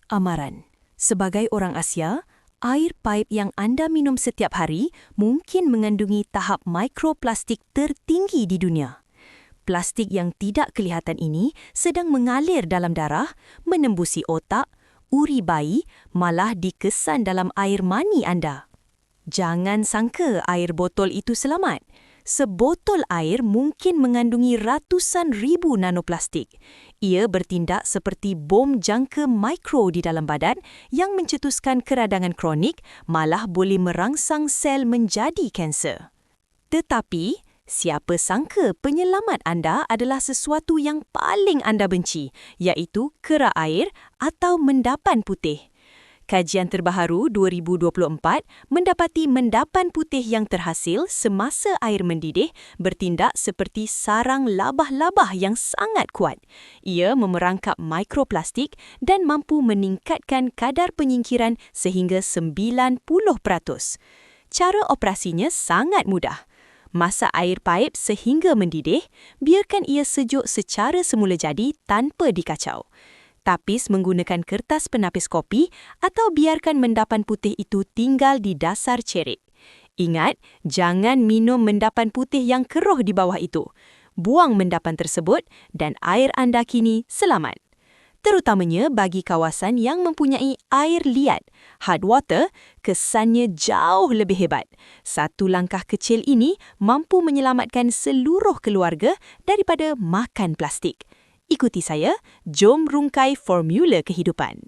Amaran. Sebagai orang Asia, air paip yang anda minum setiap hari mungkin mengandungi tahap mikroplastik tertinggi di dunia. Plastik yang tidak kelihatan ini sedang mengalir dalam darah, menembusi otak, uri bayi, malah dikesan dalam air mani anda. Jangan sangka air botol itu selamat. Sebotol air mungkin mengandungi ratusan ribu nanoplastik. Ia bertindak seperti bom jangka mikro di dalam badan yang mencetuskan keradangan kronik, malah boleh merangsang sel menjadi kanser. Tetapi, siapa sangka penyelamat anda adalah sesuatu yang paling anda benci, iaitu kerak air atau mendapan putih. Kajian terbaharu 2024 mendapati mendapan putih yang terhasil semasa air mendidih bertindak seperti sarang labah-labah yang sangat kuat. Ia memerangkap mikroplastik dan mampu meningkatkan kadar penyingkiran sehingga 90%. Cara operasinya sangat mudah. Masak air paip sehingga mendidih, biarkan ia sejuk secara semula jadi tanpa dikacau. Tapis menggunakan kertas penapis kopi atau biarkan mendapan putih itu tinggal di dasar cerik. Ingat, jangan minum mendapan putih yang keruh di bawah itu. Buang mendapan tersebut dan air anda kini selamat. Terutamanya bagi kawasan yang mempunyai air liat. Hard water kesannya jauh lebih hebat. Satu langkah kecil ini mampu menyelamatkan seluruh keluarga daripada makan plastik. Ikuti saya, jom rungkai formula kehidupan.